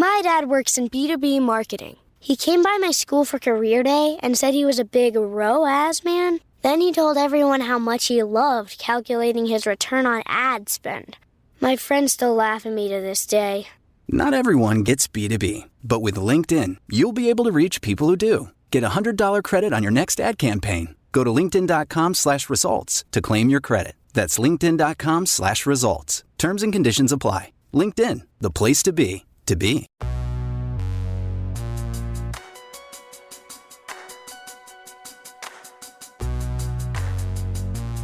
My dad works in B2B marketing. He came by my school for career day and said he was a big ROAS man. Then he told everyone how much he loved calculating his return on ad spend. My friends still laugh at me to this day. Not everyone gets B2B, but with LinkedIn, you'll be able to reach people who do. Get a $100 credit on your next ad campaign. Go to linkedin.com/results to claim your credit. That's linkedin.com/results. Terms and conditions apply. LinkedIn, the place to be, to be.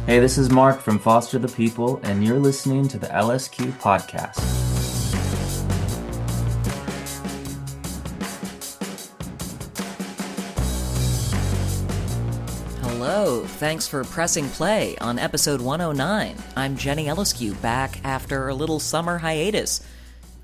Hey, this is Mark from Foster the People, and you're listening to the LSQ Podcast. Hello, thanks for pressing play on episode 109. I'm Jenny Eliscu, back after a little summer hiatus.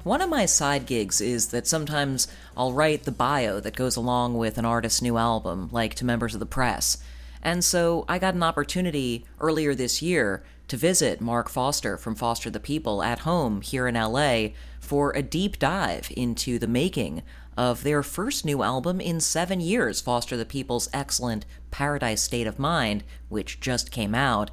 One of my side gigs is that sometimes I'll write the bio that goes along with an artist's new album, like to members of the press. And so I got an opportunity earlier this year to visit Mark Foster from Foster the People at home here in LA for a deep dive into the making of their first new album in 7 years, Foster the People's excellent Paradise State of Mind, which just came out.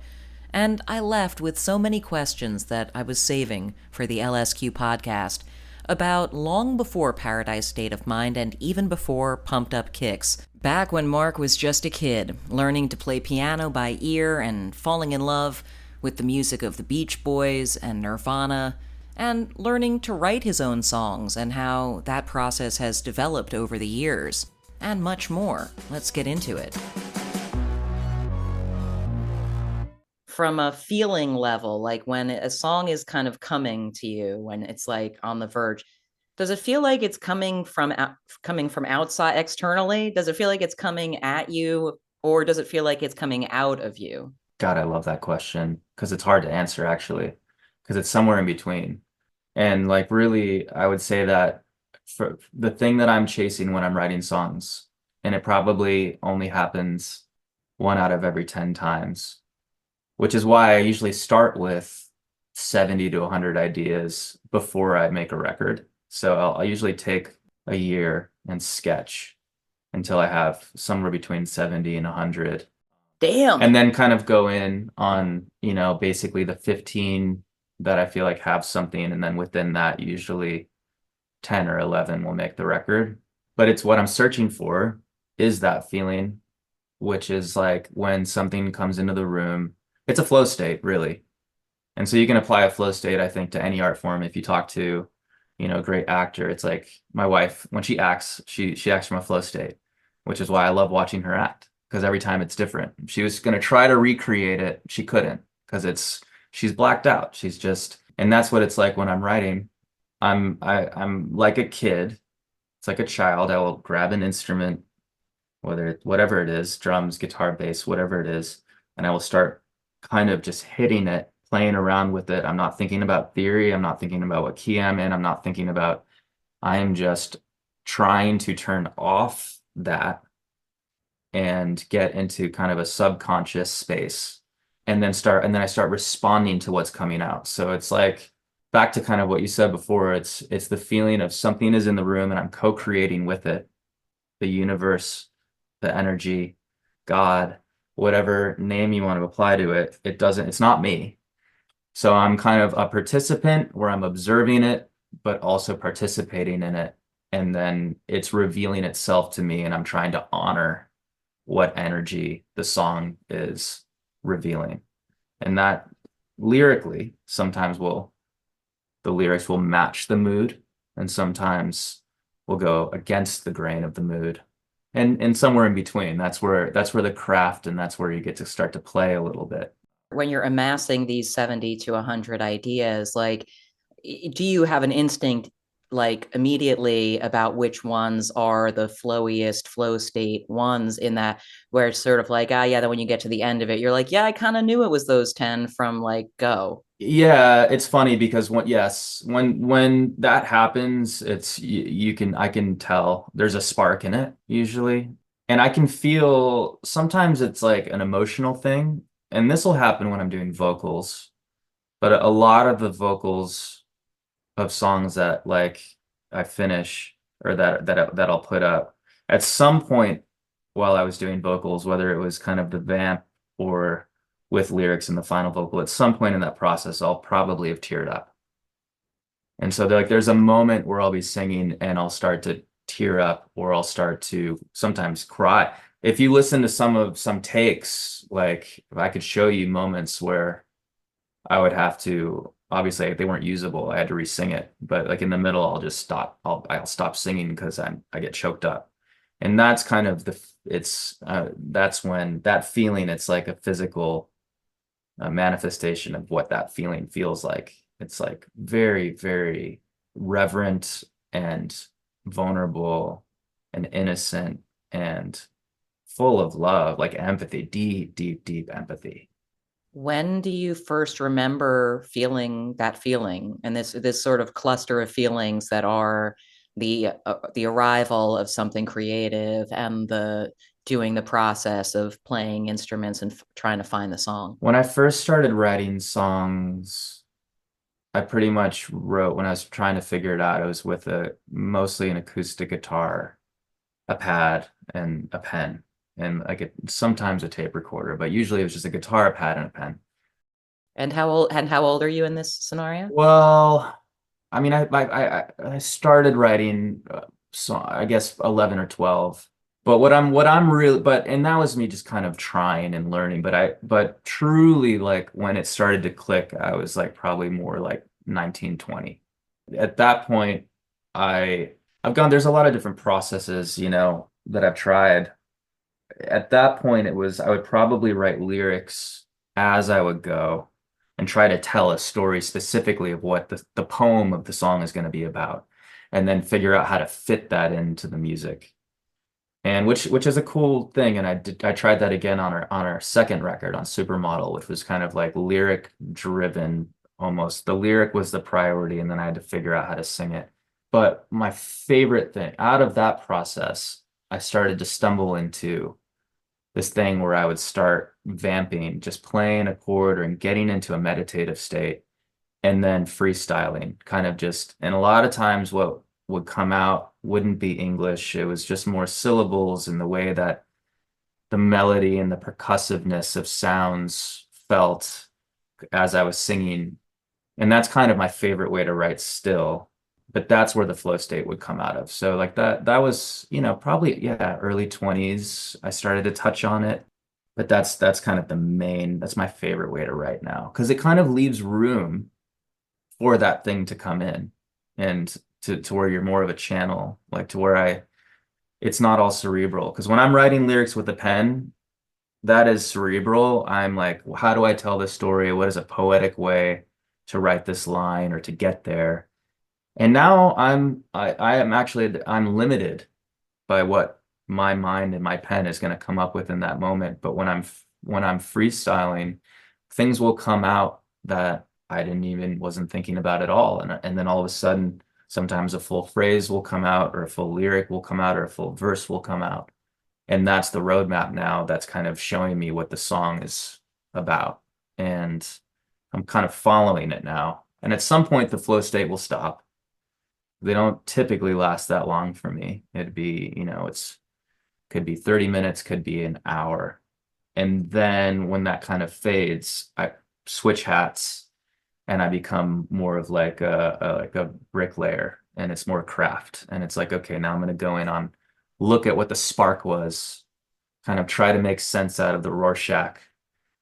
And I left with so many questions that I was saving for the LSQ podcast about long before Paradise State of Mind and even before Pumped Up Kicks. Back when Mark was just a kid, learning to play piano by ear and falling in love with the music of the Beach Boys and Nirvana, and learning to write his own songs and how that process has developed over the years, and much more. Let's get into it. From a feeling level, like when a song is kind of coming to you, when it's like on the verge, does it feel like it's coming from outside externally? Does it feel like it's coming at you, or does it feel like it's coming out of you? God, I love that question because it's hard to answer actually, because it's somewhere in between. And like really, I would say that for the thing that I'm chasing when I'm writing songs, and it probably only happens 1 out of every 10 times, which is why I usually start with 70 to 100 ideas before I make a record. So I'll usually take a year and sketch until I have somewhere between 70 and 100. Damn. And then kind of go in on, basically the 15 that I feel like have something. And then within that, usually 10 or 11 will make the record. But it's what I'm searching for is that feeling, which is like when something comes into the room. It's a flow state, really. And so you can apply a flow state, I think, to any art form. If you talk to, a great actor, it's like my wife, when she acts, she acts from a flow state, which is why I love watching her act, because every time it's different. She was going to try to recreate it. She couldn't, because she's blacked out. She's just, and that's what it's like when I'm writing. I'm like a kid. It's like a child. I will grab an instrument, whatever it is, drums, guitar, bass, whatever it is, and I will start kind of just hitting it, playing around with it. I'm not thinking about theory. I'm not thinking about what key I'm in. I am just trying to turn off that and get into kind of a subconscious space, and then I start responding to what's coming out. So it's like back to kind of what you said before. It's the feeling of something is in the room and I'm co-creating with it, the universe, the energy, God, whatever name you want to apply to it. It's not me. So I'm kind of a participant where I'm observing it, but also participating in it. And then it's revealing itself to me, and I'm trying to honor what energy the song is revealing. And that lyrically, sometimes the lyrics will match the mood, and sometimes will go against the grain of the mood. And somewhere in between, that's where the craft, and that's where you get to start to play a little bit. When you're amassing these 70 to 100 ideas, like, do you have an instinct, like, immediately about which ones are the flowiest flow state ones, in that where it's sort of like, then when you get to the end of it, you're like, I kind of knew it was those 10 from like go. Yeah, it's funny because when that happens, I can tell there's a spark in it usually. And I can feel sometimes it's like an emotional thing. And this will happen when I'm doing vocals, but a lot of the vocals of songs that like I finish or that I'll put up at some point while I was doing vocals, whether it was kind of the vamp or with lyrics in the final vocal, at some point in that process, I'll probably have teared up. And so there's a moment where I'll be singing and I'll start to tear up, or I'll start to sometimes cry. If you listen to some takes, like if I could show you moments where I would have to, obviously they weren't usable. I had to re-sing it, but like in the middle, I'll just stop. I'll stop singing because I get choked up. And that's kind of that's when that feeling, it's like a physical manifestation of what that feeling feels like. It's like very, very reverent and vulnerable and innocent and full of love, like empathy, deep, deep, deep empathy. When do you first remember feeling that feeling, and this sort of cluster of feelings that are the arrival of something creative and the doing the process of playing instruments and trying to find the song? When I first started writing songs, I pretty much wrote, when I was trying to figure it out, it was with mostly an acoustic guitar, a pad, and a pen, and sometimes a tape recorder, but usually it was just a guitar, a pad, and a pen. And how old are you in this scenario? Well, I mean, I started writing song, I guess 11 or 12. But and that was me just kind of trying and learning. But truly, like when it started to click, I was like probably more like 19, 20. At that point, there's a lot of different processes, that I've tried. At that point, I would probably write lyrics as I would go and try to tell a story specifically of what the poem of the song is going to be about, and then figure out how to fit that into the music. And which is a cool thing. And I tried that again on our second record, on Supermodel, which was kind of like lyric driven almost. The lyric was the priority, and then I had to figure out how to sing it. But my favorite thing out of that process, I started to stumble into this thing where I would start vamping, just playing a chord and getting into a meditative state, and then freestyling, kind of just, and a lot of times what would come out wouldn't be English. It was just more syllables, and the way that the melody and the percussiveness of sounds felt as I was singing. And that's kind of my favorite way to write still. But that's where the flow state would come out of. So like that was, probably, yeah, early 20s. I started to touch on it. But that's kind of that's my favorite way to write now, because it kind of leaves room for that thing to come in, and to where you're more of a channel, like to where it's not all cerebral. Because when I'm writing lyrics with a pen, that is cerebral. I'm like, well, how do I tell this story? What is a poetic way to write this line or to get there? And now I'm limited by what my mind and my pen is going to come up with in that moment. But when I'm freestyling, things will come out that I wasn't thinking about at all. And then all of a sudden, sometimes a full phrase will come out, or a full lyric will come out, or a full verse will come out. And that's the roadmap now that's kind of showing me what the song is about. And I'm kind of following it now. And at some point, the flow state will stop. They don't typically last that long for me. It'd be, could be 30 minutes, could be an hour. And then when that kind of fades, I switch hats and I become more of like a bricklayer, and it's more craft. And it's like, okay, now I'm going to go in look at what the spark was, kind of try to make sense out of the Rorschach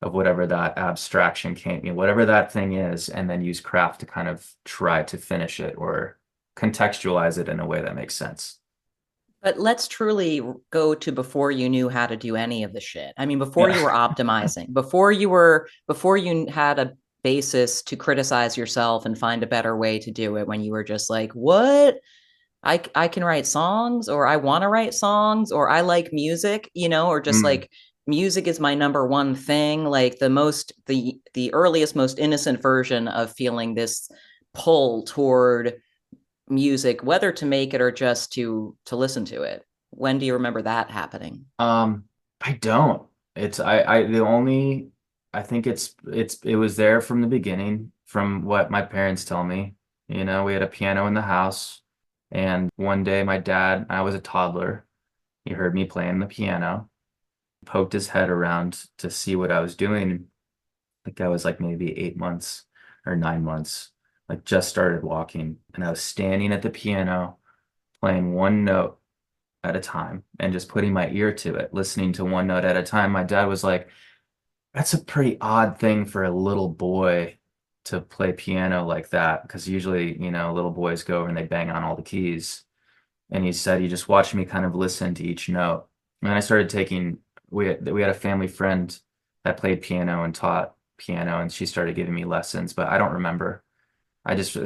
of whatever that abstraction whatever that thing is, and then use craft to kind of try to finish it or contextualize it in a way that makes sense. But let's truly go to before you knew how to do any of the shit. I mean, before you were optimizing, before you had a basis to criticize yourself and find a better way to do it, when you were just like, what? I can write songs, or I want to write songs, or I like music, or just like music is my number one thing. Like the earliest, most innocent version of feeling this pull toward music, whether to make it or just to listen to it. When do you remember that happening? I don't. I think it was there from the beginning, from what my parents tell me. We had a piano in the house. And one day my dad, I was a toddler, he heard me playing the piano, poked his head around to see what I was doing. I think I was like maybe 8 months or 9 months, like just started walking. And I was standing at the piano, playing one note at a time and just putting my ear to it, listening to one note at a time. My dad was like, that's a pretty odd thing for a little boy to play piano like that, because usually, little boys go over and they bang on all the keys. And he said he just watched me kind of listen to each note. And then I started taking, we had a family friend that played piano and taught piano, and she started giving me lessons, but I don't remember. I just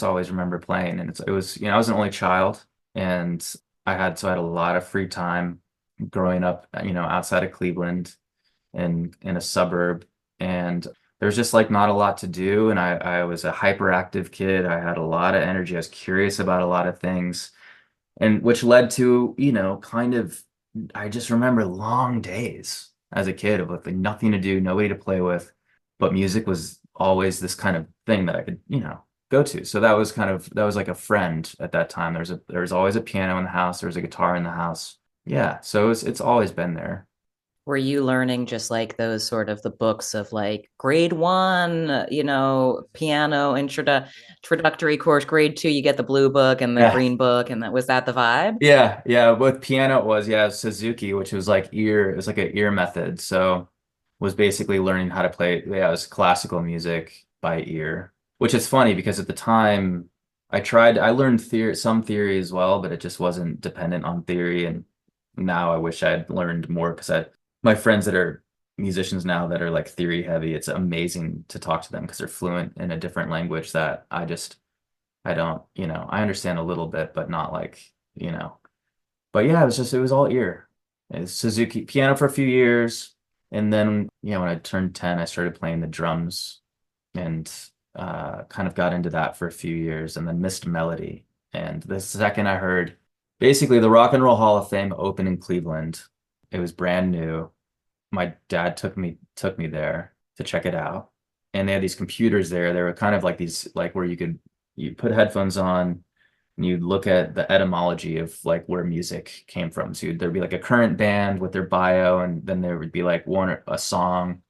always remember playing, and it was, I was an only child, and I had a lot of free time growing up, outside of Cleveland and in a suburb. And there's just like not a lot to do. And I was a hyperactive kid. I had a lot of energy. I was curious about a lot of things. And which led to, kind of, I just remember long days as a kid of like nothing to do, nobody to play with, but music was always this kind of thing that I could, go to. So that was like a friend at that time. There was always a piano in the house. There was a guitar in the house. Yeah. So it's always been there. Were you learning just like those sort of the books of like grade one, piano introductory course, grade two, you get the blue book and the Yeah. green book, and was that the vibe? Yeah, yeah. With piano, it was Suzuki, which was like it was like an ear method. So was basically learning how to play. Yeah, it was classical music by ear, which is funny because at the time I learned some theory as well, but it just wasn't dependent on theory. And now I wish I'd learned more because my friends that are musicians now that are like theory heavy, it's amazing to talk to them because they're fluent in a different language that I don't, I understand a little bit, but not like, but yeah, it was all ear. It's Suzuki piano for a few years. And then, when I turned 10, I started playing the drums and kind of got into that for a few years and then missed melody. And the second I heard basically the Rock and Roll Hall of Fame open in Cleveland, it was brand new. My dad took me there to check it out. And they had these computers there. They were kind of like these, like where you put headphones on and you'd look at the etymology of like where music came from. So there'd be like a current band with their bio, and then there would be like a song,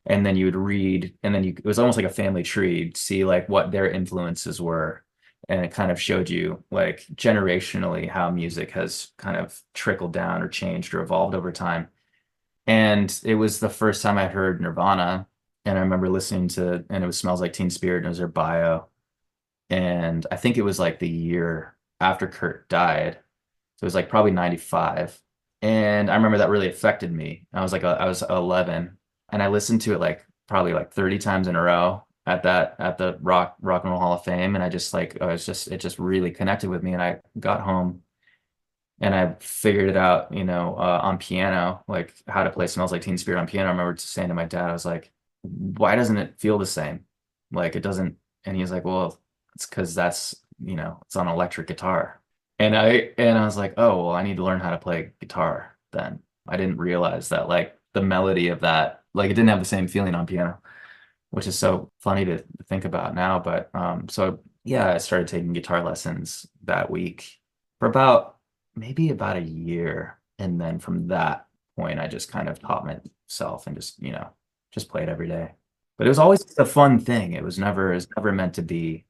and then you would read, and then it was almost like a family tree. You'd see like what their influences were, and it kind of showed you like generationally how music has kind of trickled down or changed or evolved over time. And it was the first time I heard Nirvana, and I remember listening to, and it was Smells Like Teen Spirit, and it was their bio. And I think it was like the year after Kurt died. So it was like probably 95. And I remember that really affected me. I was 11, and I listened to it like probably like 30 times in a row at the Rock and Roll Hall of Fame. And it just really connected with me. And I got home and I figured it out, on piano, like how to play Smells Like Teen Spirit on piano. I remember saying to my dad, I was like, why doesn't it feel the same? Like it doesn't. And he's like, well, it's because it's on electric guitar. And I was like, oh, well, I need to learn how to play guitar then. I didn't realize that like the melody of that, like it didn't have the same feeling on piano, which is so funny to think about now. But so yeah, I started taking guitar lessons that week for maybe about a year. And then from that point, I just kind of taught myself and just played every day. But it was always a fun thing. It was never meant to be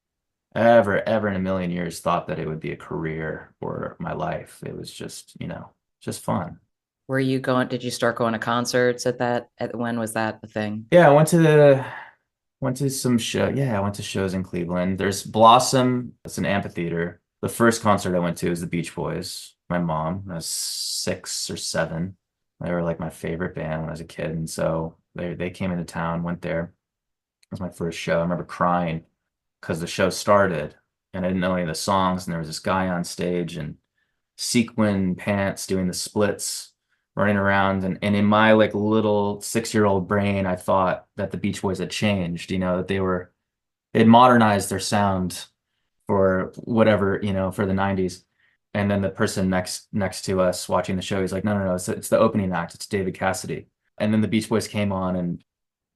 ever in a million years thought that it would be a career or my life. It was just fun. Did you start going to concerts when was that the thing? Yeah, went to some show. Yeah, I went to shows in Cleveland. There's Blossom. It's an amphitheater. The first concert I went to was the Beach Boys. My mom, I was 6 or 7. They were like my favorite band when I was a kid. And so they came into town, went there. It was my first show. I remember crying because the show started and I didn't know any of the songs. And there was this guy on stage in sequin pants doing the splits, running around. And in my like little 6-year-old brain, I thought that the Beach Boys had changed, that they'd modernized their sound for whatever, for the 90s. And then the person next to us watching the show, he's like, no, it's the opening act. It's David Cassidy. And then the Beach Boys came on and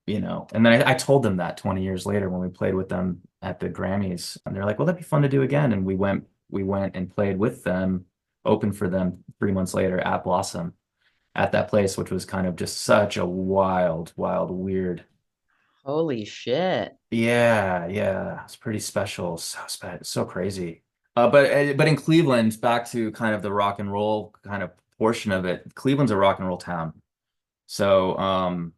and then I told them that 20 years later when we played with them at the Grammys, and they're like, well, that'd be fun to do again. And we went we went and played with them, opened for them 3 months later at Blossom at that place, which was kind of just such a wild, wild, weird. Holy shit. Yeah, it's pretty special. So crazy. But in Cleveland, back to kind of the rock and roll kind of portion of it, Cleveland's a rock and roll town. So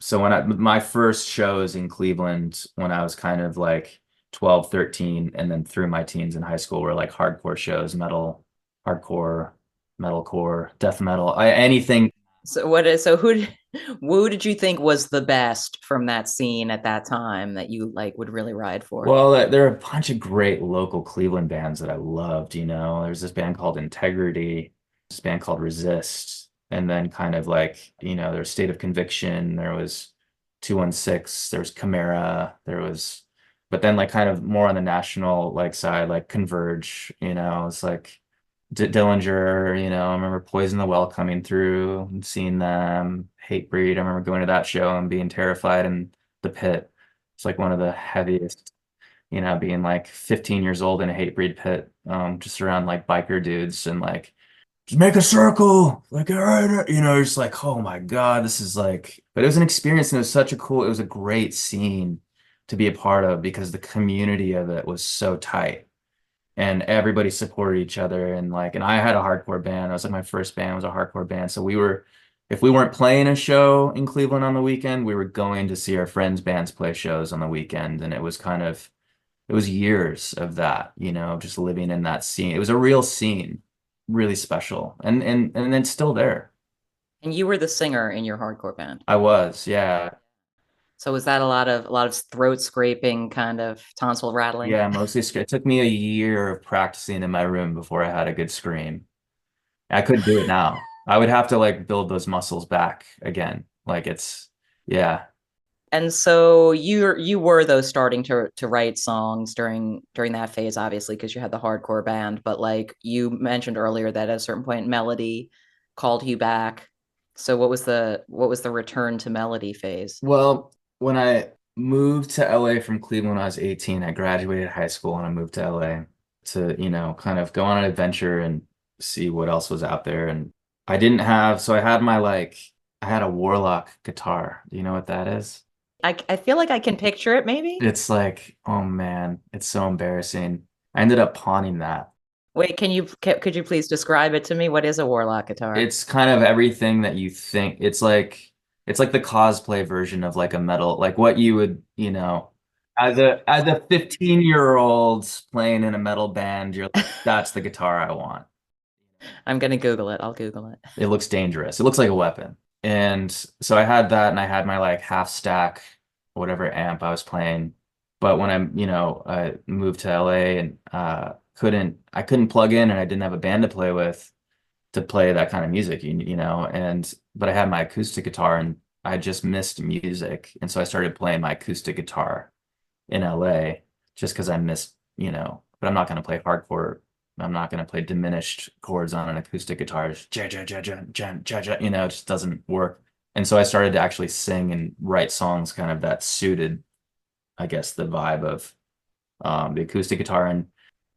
so when my first shows in Cleveland when I was kind of like 12, 13, and then through my teens in high school were like hardcore shows, metal, hardcore, metalcore, death metal, anything. So who did you think was the best from that scene at that time that you like would really ride for? Well, there are a bunch of great local Cleveland bands that I loved, you know. There's this band called Integrity, this band called Resist, and then kind of like, you know, there's State of Conviction, there was 216, there was Chimera, there was, but then like kind of more on the national like side, like Converge, you know, it's like Dillinger, you know, I remember Poison the Well coming through and seeing them, Hatebreed. I remember going to that show and being terrified in the pit. It's like one of the heaviest, you know, being like 15 years old in a Hatebreed pit, just around like biker dudes and like just make a circle, like all right, you know, just like oh my God, this is like. But it was an experience and it was such a cool, it was a great scene to be a part of because the community of it was so tight and everybody supported each other and I had a hardcore band. I was like my first band was a hardcore band. So we were if we weren't playing a show in Cleveland on the weekend, we were going to see our friends' bands play shows on the weekend. And it was kind of it was years of that, you know, just living in that scene. It was a real scene, really special. And it's still there. And you were the singer in your hardcore band. I was, yeah. So was that a lot of throat scraping, kind of tonsil rattling? Yeah, mostly it took me a year of practicing in my room before I had a good scream. I couldn't do it now. I would have to like build those muscles back again. Like it's yeah. And so you were though starting to write songs during that phase, obviously, because you had the hardcore band. But like you mentioned earlier, that at a certain point, Melody called you back. So what was the return to Melody phase? Well, when I moved to LA from Cleveland when I was 18, I graduated high school and I moved to LA to, you know, kind of go on an adventure and see what else was out there. And I didn't have, so I had I had a Warlock guitar. Do you know what that is? I feel like I can picture it, maybe. It's like, oh man, it's so embarrassing. I ended up pawning that. Wait, could you please describe it to me? What is a Warlock guitar? It's kind of everything that you think. It's like the cosplay version of like a metal, like what you would, you know, as a 15-year-old playing in a metal band, you're like, that's the guitar I want. I'm gonna Google it. I'll Google it. It looks dangerous. It looks like a weapon. And so I had that and I had my like half stack, whatever amp I was playing. But when I moved to LA and I couldn't plug in and I didn't have a band to play with to play that kind of music, you know, and but I had my acoustic guitar and I just missed music. And so I started playing my acoustic guitar in LA just because I missed, you know, but I'm not going to play hardcore. I'm not going to play diminished chords on an acoustic guitar. Just ja, ja, ja, ja, ja, ja, ja, you know, it just doesn't work. And so I started to actually sing and write songs kind of that suited, I guess, the vibe of the acoustic guitar. And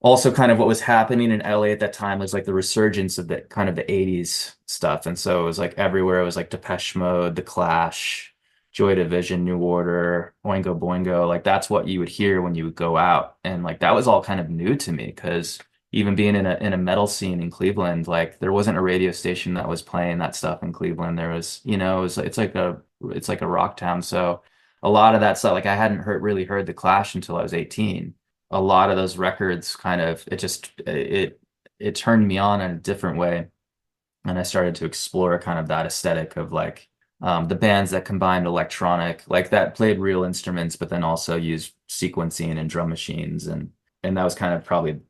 also kind of what was happening in LA at that time was like the resurgence of the kind of the 80s stuff. And so it was like everywhere. It was like Depeche Mode, The Clash, Joy Division, New Order, Oingo Boingo. Like that's what you would hear when you would go out. And like that was all kind of new to me because even being in a metal scene in Cleveland, like there wasn't a radio station that was playing that stuff in Cleveland. There was, you know, it's like a rock town. So a lot of that stuff, like I hadn't really heard The Clash until I was 18. A lot of those records kind of it turned me on in a different way. And I started to explore kind of that aesthetic of like the bands that combined electronic, like that played real instruments, but then also used sequencing and drum machines. And that was kind of probably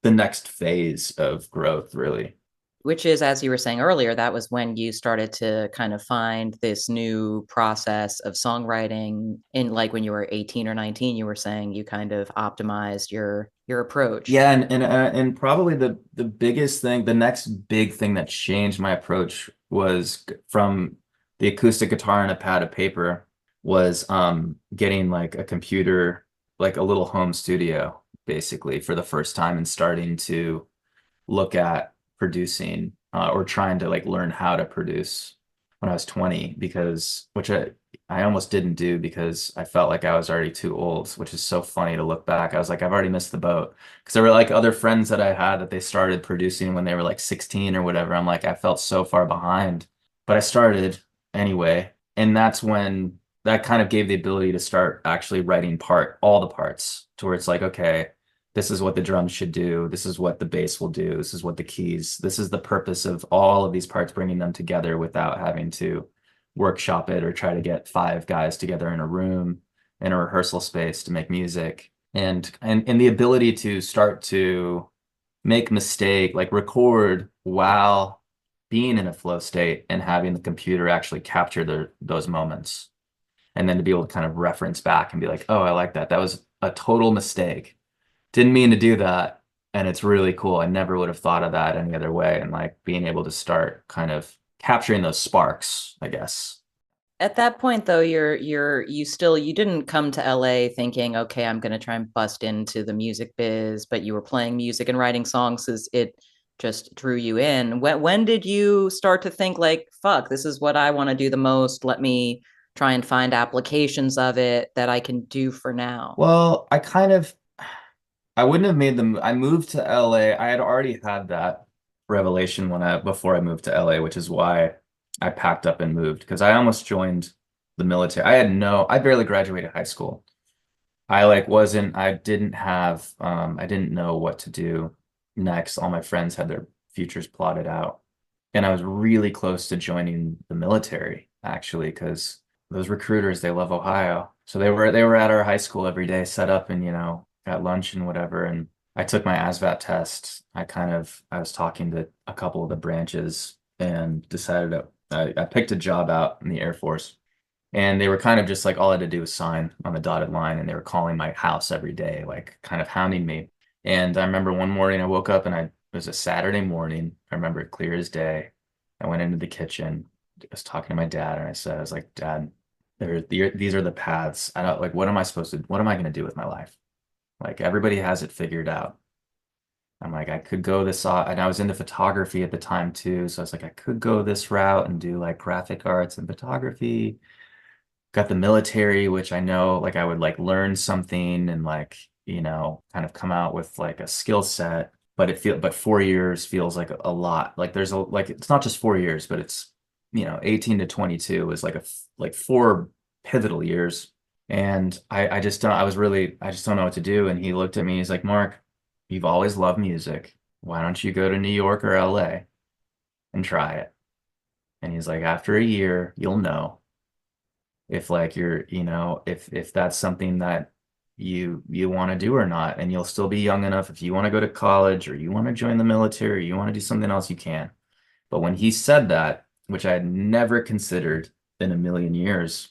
the next phase of growth, really. Which is, as you were saying earlier, that was when you started to kind of find this new process of songwriting in like when you were 18 or 19, you were saying you kind of optimized your approach. Yeah, and probably the biggest thing, the next big thing that changed my approach was from the acoustic guitar and a pad of paper was getting like a computer, like a little home studio. basically for the first time and starting to look at producing or trying to like learn how to produce when I was 20, because I almost didn't do because I felt like I was already too old, which is so funny to look back. I was like, I've already missed the boat, because there were like other friends that I had that they started producing when they were like 16 or whatever. I'm like, I felt so far behind, but I started anyway. And that's when that kind of gave the ability to start actually writing all the parts, to where it's like, okay, this is what the drums should do. This is what the bass will do. This is what the keys, this is the purpose of all of these parts, bringing them together without having to workshop it or try to get 5 guys together in a room in a rehearsal space to make music. And the ability to start to make like record while being in a flow state and having the computer actually capture those moments. And then to be able to kind of reference back and be like, oh, I like that. That was a total mistake. Didn't mean to do that. And it's really cool. I never would have thought of that any other way. And like being able to start kind of capturing those sparks, I guess. At that point, though, you didn't come to LA thinking, okay, I'm going to try and bust into the music biz, but you were playing music and writing songs as it just drew you in. When did you start to think like, fuck, this is what I want to do the most. Let me try and find applications of it that I can do for now. Well, I wouldn't have made them. I moved to LA. I had already had that revelation before I moved to LA, which is why I packed up and moved, because I almost joined the military. I barely graduated high school. I didn't know what to do next. All my friends had their futures plotted out. And I was really close to joining the military, actually, because those recruiters, they love Ohio. So they were at our high school every day, set up and, at lunch and whatever. And I took my ASVAB test. I was talking to a couple of the branches and decided I picked a job out in the Air Force. And they were kind of just like, all I had to do was sign on the dotted line. And they were calling my house every day, like kind of hounding me. And I remember one morning I woke up and it was a Saturday morning. I remember it clear as day. I went into the kitchen. I was talking to my dad and I was like, Dad, these are the paths. I don't like, what am I going to do with my life? Like everybody has it figured out. I'm like, I could go this, and I was into photography at the time too. So I was like, I could go this route and do like graphic arts and photography. Got the military, which I know like I would like learn something and like, kind of come out with like a skill set. But 4 years feels like a lot. Like it's not just 4 years, but it's, 18 to 22 is like 4 pivotal years. And I just don't know what to do. And he looked at me, he's like, Mark, you've always loved music. Why don't you go to New York or LA and try it? And he's like, after a year, you'll know if like if that's something that you want to do or not. And you'll still be young enough. If you want to go to college or you want to join the military, or you want to do something else, you can. But when he said that, which I had never considered in a million years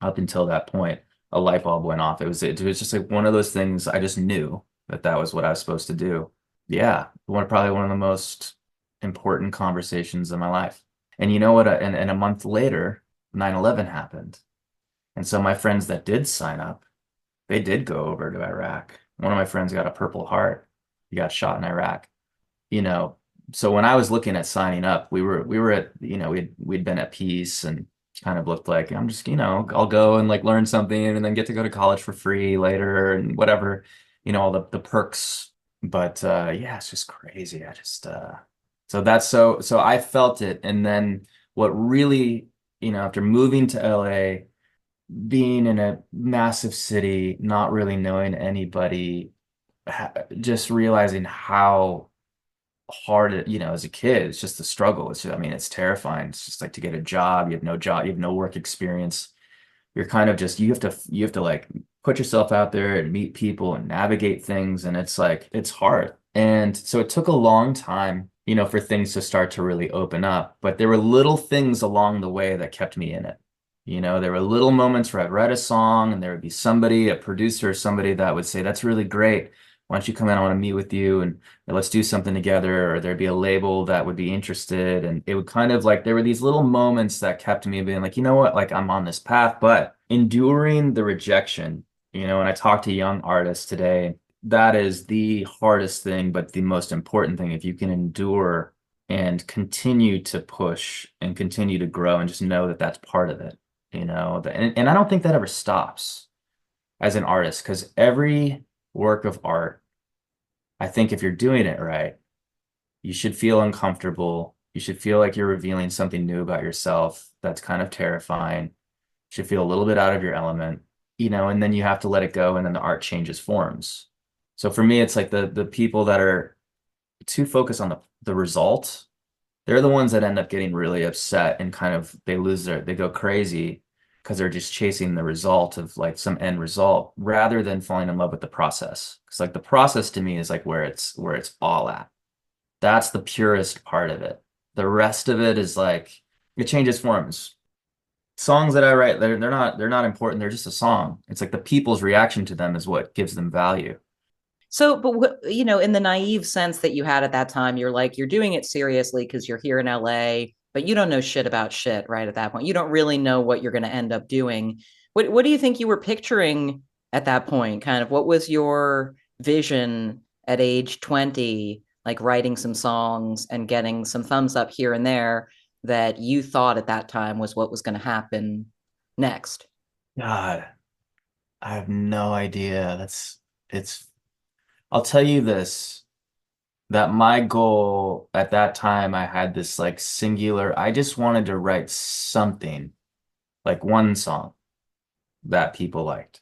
up until that point, a light bulb went off. It was just like one of those things. I just knew that was what I was supposed to do. Yeah, probably one of the most important conversations in my life. And you know what? And a month later, 9/11 happened. And so my friends that did sign up, they did go over to Iraq. One of my friends got a Purple Heart. He got shot in Iraq. So when I was looking at signing up, we were at, we'd been at peace and kind of looked like, I'm just, I'll go and like learn something and then get to go to college for free later and whatever, all the perks. But yeah, it's just crazy. So I felt it. And then what really, after moving to LA, being in a massive city, not really knowing anybody, just realizing how hard as a kid, it's just the struggle. It's terrifying. It's just like to get a job, you have no job, you have no work experience. You're kind of just, you have to like put yourself out there and meet people and navigate things. And it's like, it's hard. And so it took a long time, for things to start to really open up, but there were little things along the way that kept me in it. There were little moments where I'd write a song and there would be somebody, a producer, somebody that would say, that's really great. Why don't you come in? I want to meet with you and let's do something together. Or there'd be a label that would be interested. And it would kind of like, there were these little moments that kept me being like, you know what, like I'm on this path, but enduring the rejection, and I talk to young artists today, that is the hardest thing, but the most important thing. If you can endure and continue to push and continue to grow and just know that that's part of it, and I don't think that ever stops as an artist, because every work of art, I think if you're doing it right, you should feel uncomfortable. You should feel like you're revealing something new about yourself that's kind of terrifying. You should feel a little bit out of your element, and then you have to let it go, and then the art changes forms. So for me, it's like the people that are too focused on the result, they're the ones that end up getting really upset and kind of they go crazy because they're just chasing the result of like some end result rather than falling in love with the process. Because like the process to me is like where it's all at. That's the purest part of it. The rest of it is like it changes forms. Songs that I write, they're not important. They're just a song. It's like the people's reaction to them is what gives them value. So, but in the naive sense that you had at that time, you're like, you're doing it seriously because you're here in LA, but you don't know shit about shit right at that point. You don't really know what you're going to end up doing. What do you think you were picturing at that point? Kind of what was your vision at age 20, like writing some songs and getting some thumbs up here and there that you thought at that time was what was going to happen next? God, I have no idea. It's I'll tell you this, that my goal at that time, I had this like singular, I just wanted to write something, like one song that people liked,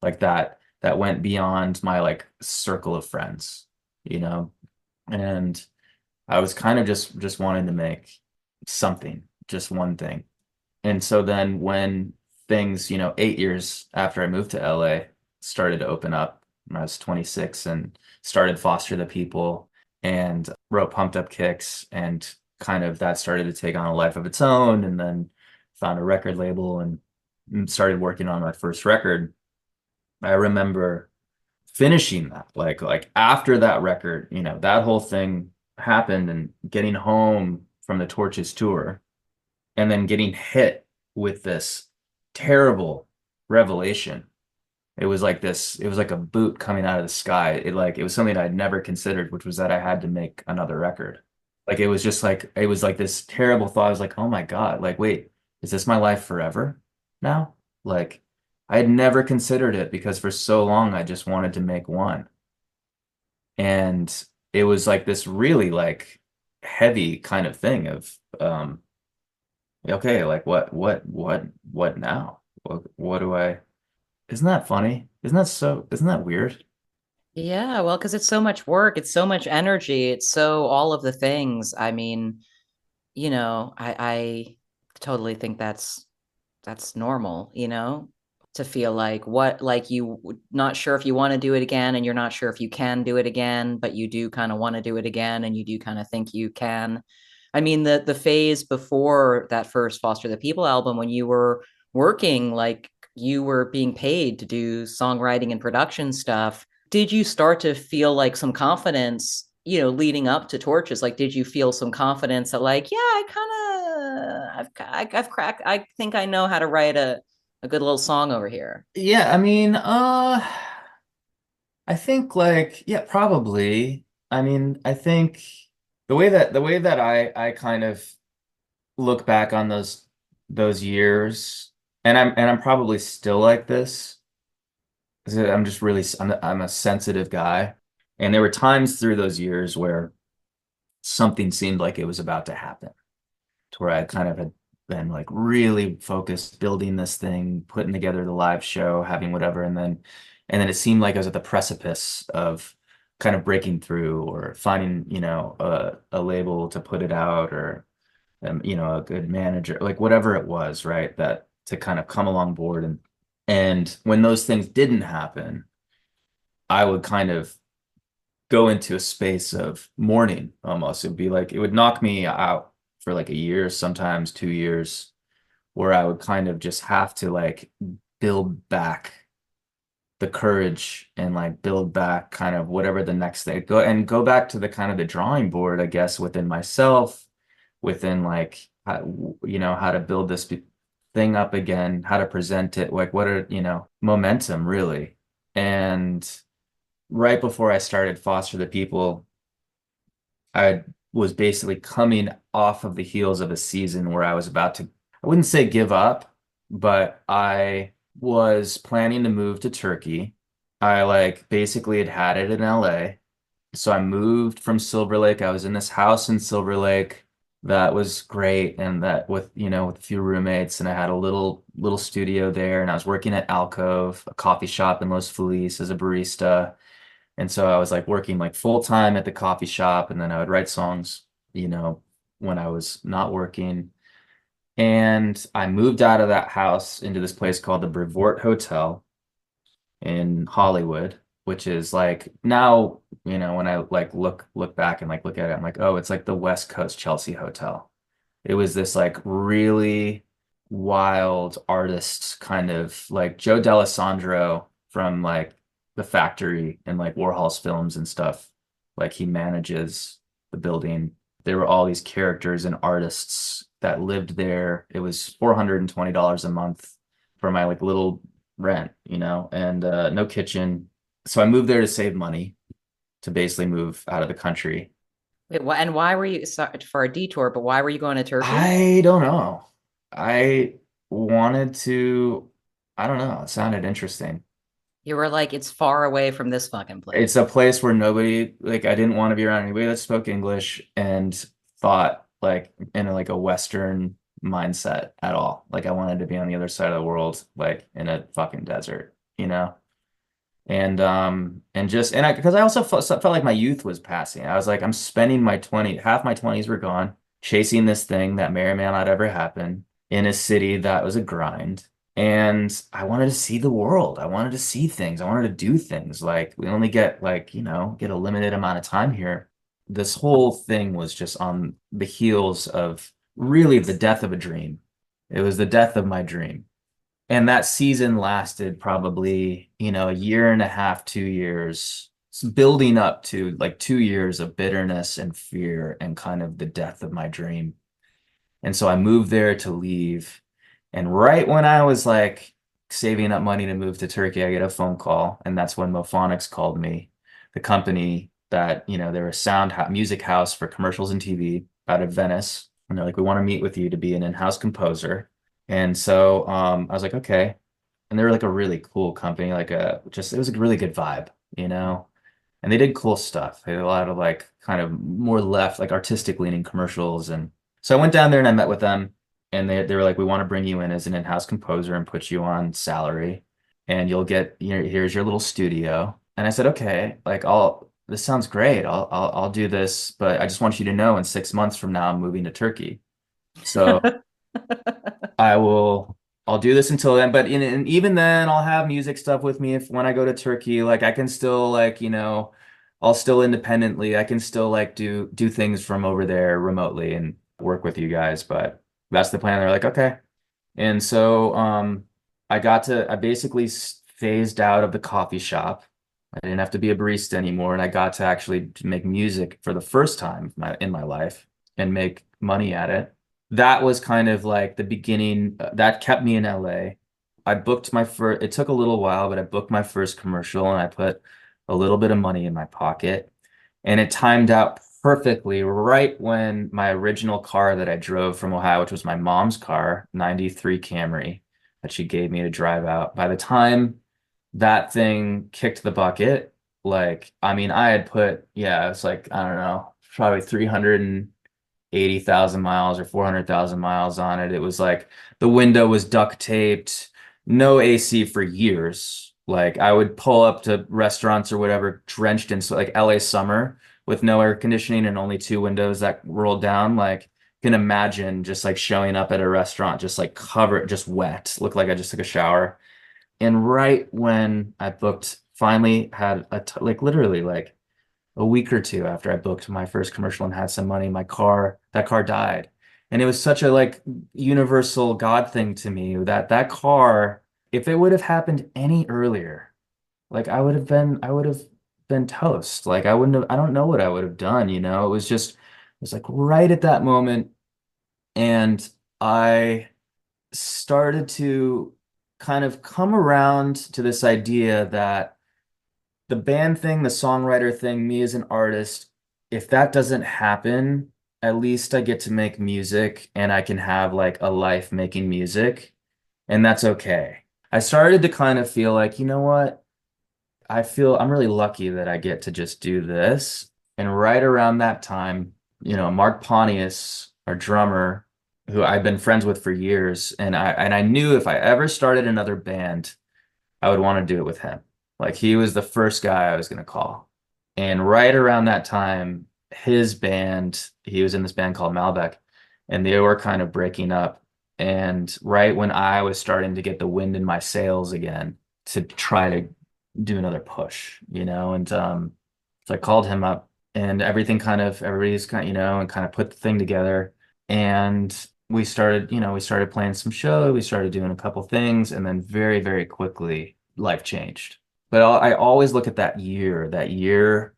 like that went beyond my like circle of friends, you know? And I was kind of just wanting to make something, just one thing. And so then when things, 8 years after I moved to LA, started to open up when I was 26 and started Foster the People and wrote Pumped Up Kicks, and kind of that started to take on a life of its own, and then found a record label and started working on my first record. I remember finishing that, like after that record, that whole thing happened, and getting home from the Torches tour and then getting hit with this terrible revelation. It was like a boot coming out of the sky. It was something I'd never considered, which was that I had to make another record. Like it was like this terrible thought. I was like, oh my God, like wait, is this my life forever now? Like I had never considered it because for so long I just wanted to make one. And it was like this really like heavy kind of thing of okay, like what now? What do I Isn't that funny? Isn't that weird? Yeah, well, because it's so much work, it's so much energy, it's so all of the things. I mean, I totally think that's normal, to feel like not sure if you want to do it again, and you're not sure if you can do it again, but you do kind of want to do it again, and you do kind of think you can. I mean, the phase before that first Foster the People album, when you were working, like you were being paid to do songwriting and production stuff, did you start to feel like some confidence, leading up to Torches? Like, did you feel some confidence that like, yeah, I've cracked, I think I know how to write a good little song over here? Yeah, I mean, I think like yeah, probably. I mean, I think the way that I kind of look back on those years, and I'm probably still like this. 'Cause I'm just really I'm a sensitive guy, and there were times through those years where something seemed like it was about to happen, to where I kind of had been like really focused building this thing, putting together the live show, having whatever, and then it seemed like I was at the precipice of kind of breaking through or finding, a label to put it out, or a good manager, like whatever it was, right? That to kind of come along board, and when those things didn't happen, I would kind of go into a space of mourning almost. It would be like it would knock me out for like a year, sometimes 2 years, where I would kind of just have to like build back the courage and like build back kind of whatever the next thing, go back to the kind of the drawing board, I guess, within myself, within like how to build this thing up again, how to present it, like what are momentum really. And right before I started Foster the People, I was basically coming off of the heels of a season where I was about to, I wouldn't say give up, but I was planning to move to Turkey. I like basically had it in LA. So I moved from Silver Lake. I was in this house in Silver Lake that was great, and that with, with a few roommates, and I had a little studio there, and I was working at Alcove, a coffee shop in Los Feliz as a barista. And so I was like working like full time at the coffee shop, and then I would write songs, you know, when I was not working. And I moved out of that house into this place called the Brevoort Hotel in Hollywood, which is like now, when I like look back and like look at it, I'm like, oh, it's like the West Coast Chelsea Hotel. It was this like really wild artist kind of like Joe Dallesandro from like The Factory and like Warhol's films and stuff. Like he manages the building. There were all these characters and artists that lived there. It was $420 a month for my like little rent, and no kitchen. So I moved there to save money to basically move out of the country. Wait, and why were you, sorry for a detour, but why were you going to Turkey? I don't know. I wanted to, I don't know. It sounded interesting. You were like, it's far away from this fucking It's place. a place where nobody, like, I didn't want to be around anybody that spoke English and thought like in like a Western mindset at all. Like I wanted to be on the other side of the world, like in a fucking desert, And just and I because I also felt like my youth was passing. I was like, I'm spending half my 20s were gone chasing this thing that may or may not ever happen in a city that was a grind. And I wanted to see the world. I wanted to see things. I wanted to do things. Like we only get like, get a limited amount of time here. This whole thing was just on the heels of really the death of a dream. It was the death of my dream. And that season lasted probably, a year and a half, 2 years, building up to like 2 years of bitterness and fear and kind of the death of my dream. And so I moved there to leave. And right when I was like saving up money to move to Turkey, I get a phone call. And that's when Mophonics called me, the company that, they're a music house for commercials and TV out of Venice. And they're like, we want to meet with you to be an in-house composer. And so I was like, okay. And they were like a really cool company, like it was a really good vibe, And they did cool stuff. They had a lot of like kind of more left, like artistic leaning commercials. And so I went down there and I met with them, and they were like, we want to bring you in as an in-house composer and put you on salary, and you'll get, here's your little studio. And I said, okay, like this sounds great. I'll do this, but I just want you to know in 6 months from now, I'm moving to Turkey. So I will I'll do this until then, but and even then I'll have music stuff with me if when I go to Turkey, like I can still like, I'll still independently, I can still like do things from over there remotely and work with you guys, but that's the plan. They're like, okay. And so I basically phased out of the coffee shop. I didn't have to be a barista anymore, and I got to actually make music for the first time in my life and make money at it. That was kind of like the beginning. That kept me in LA. I booked my first, it took a little while, but I booked my first commercial and I put a little bit of money in my pocket. And it timed out perfectly right when my original car that I drove from Ohio, which was my mom's car, 93 Camry, that she gave me to drive out. By the time that thing kicked the bucket, like, I mean, I had put, yeah, it's like, I don't know, probably 380,000 miles or 400,000 miles on it. It was like the window was duct taped, no AC for years. Like I would pull up to restaurants or whatever, drenched in like LA summer with no air conditioning and only two windows that rolled down. Like you can imagine just like showing up at a restaurant, just like covered, just wet, looked like I just took a shower. And right when I booked, finally had like literally like a week or two after I booked my first commercial and had some money, that car died. And it was such a like universal God thing to me that car, if it would have happened any earlier, like I would have been toast. Like I don't know what I would have done, it was like right at that moment. And I started to kind of come around to this idea that the band thing, the songwriter thing, me as an artist, if that doesn't happen, at least I get to make music and I can have like a life making music, and that's okay. I started to kind of feel like, you know what? I feel I'm really lucky that I get to just do this. And right around that time, Mark Pontius, our drummer, who I've been friends with for years, and I knew if I ever started another band, I would want to do it with him. Like he was the first guy I was going to call. And right around that time, his band, he was in this band called Malbec, and they were kind of breaking up. And right when I was starting to get the wind in my sails again to try to do another push, and so I called him up, and everybody's kind of, and kind of put the thing together. And we started playing some shows, we started doing a couple things, and then very, very quickly life changed. But I always look at that year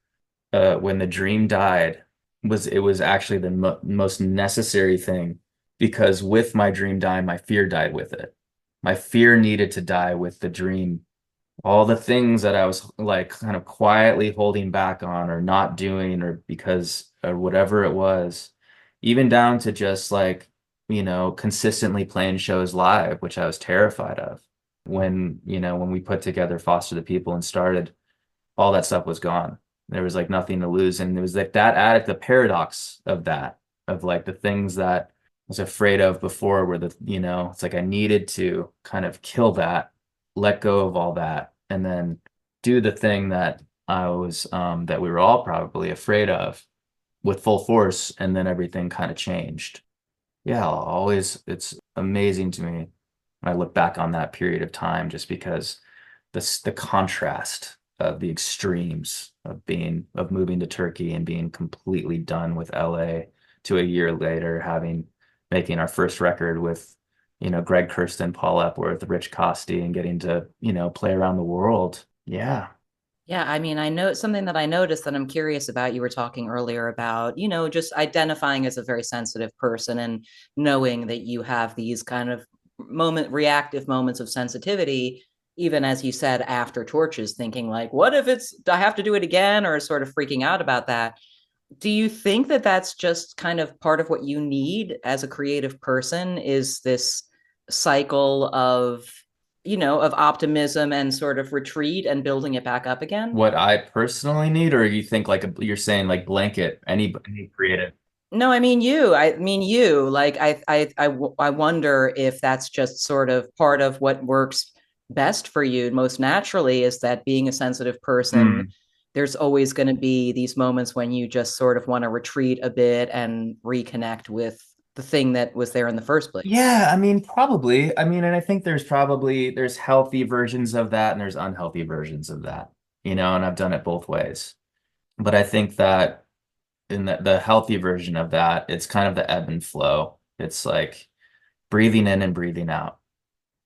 when the dream died, it was actually the most necessary thing, because with my dream dying, my fear died with it. My fear needed to die with the dream. All the things that I was like kind of quietly holding back on or not doing, or because or whatever it was, even down to just like, consistently playing shows live, which I was terrified of. When we put together Foster the People and started, all that stuff was gone. There was like nothing to lose. And it was like that addict, the paradox of that, of like the things that I was afraid of before, where it's like I needed to kind of kill that, let go of all that, and then do the thing that that we were all probably afraid of with full force. And then everything kind of changed. Yeah, it's amazing to me when I look back on that period of time, just because the contrast of the extremes of moving to Turkey and being completely done with LA, to a year later making our first record with Greg Kurstin, Paul Epworth, Rich Costi, and getting to play around the world. Yeah. Yeah, I mean, I know something that I noticed that I'm curious about. You were talking earlier about, just identifying as a very sensitive person and knowing that you have these kind of reactive moments of sensitivity, even as you said, after Torches, thinking like, what if I have to do it again, or sort of freaking out about that. Do you think that that's just kind of part of what you need as a creative person, is this cycle of optimism and sort of retreat and building it back up again? What I personally need, or you think like you're saying like blanket any creative? No, I mean you. Like I wonder if that's just sort of part of what works best for you most naturally, is that being a sensitive person, there's always going to be these moments when you just sort of want to retreat a bit and reconnect with the thing that was there in the first place. Yeah, I mean, probably. I mean, and I think there's healthy versions of that and there's unhealthy versions of that, and I've done it both ways. But I think that in the healthy version of that, it's kind of the ebb and flow. It's like breathing in and breathing out.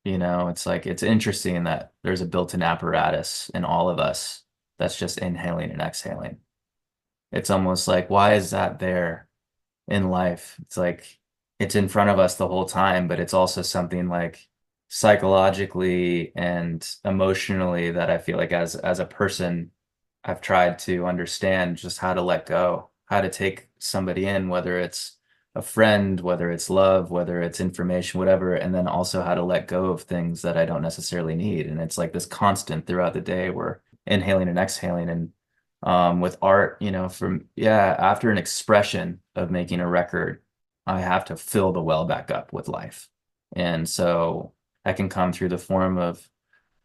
It's like it's interesting that there's a built-in apparatus in all of us that's just inhaling and exhaling. It's almost like, why is that there in life? It's like it's in front of us the whole time, but it's also something like psychologically and emotionally that I feel like as a person, I've tried to understand just how to let go, how to take somebody in, whether it's a friend, whether it's love, whether it's information, whatever, and then also how to let go of things that I don't necessarily need. And it's like this constant throughout the day, we're inhaling and exhaling. And with art, after an expression of making a record, I have to fill the well back up with life. And so that can come through the form of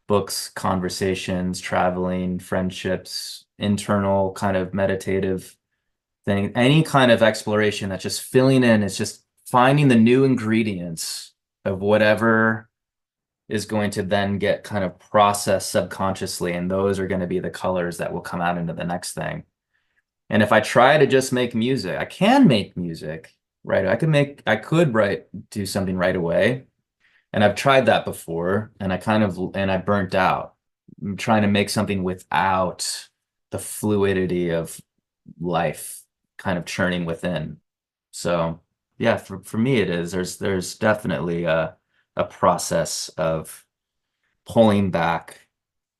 books, conversations, traveling, friendships, internal kind of meditative thing, any kind of exploration that's just filling in. It's just finding the new ingredients of whatever is going to then get kind of processed subconsciously. And those are going to be the colors that will come out into the next thing. And if I try to just make music, I can make music, right? I could do something right away. And I've tried that before, and I burnt out. I'm trying to make something without the fluidity of life kind of churning within. So yeah, for me it is. There's definitely a process of pulling back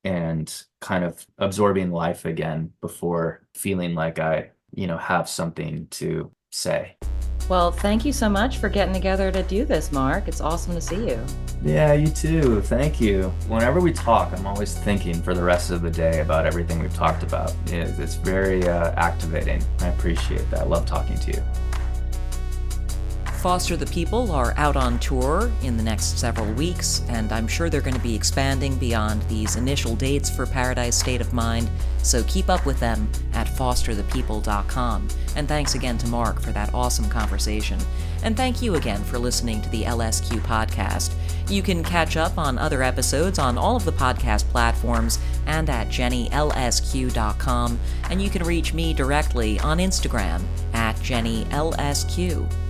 and kind of absorbing life again before feeling like I, have something to say. Well, thank you so much for getting together to do this, Mark. It's awesome to see you. Yeah, you too. Thank you. Whenever we talk, I'm always thinking for the rest of the day about everything we've talked about. It's very activating. I appreciate that. I love talking to you. Foster the People are out on tour in the next several weeks, and I'm sure they're going to be expanding beyond these initial dates for Paradise State of Mind, so keep up with them at fosterthepeople.com. And thanks again to Mark for that awesome conversation. And thank you again for listening to the LSQ podcast. You can catch up on other episodes on all of the podcast platforms and at jennylsq.com, and you can reach me directly on Instagram at jennylsq.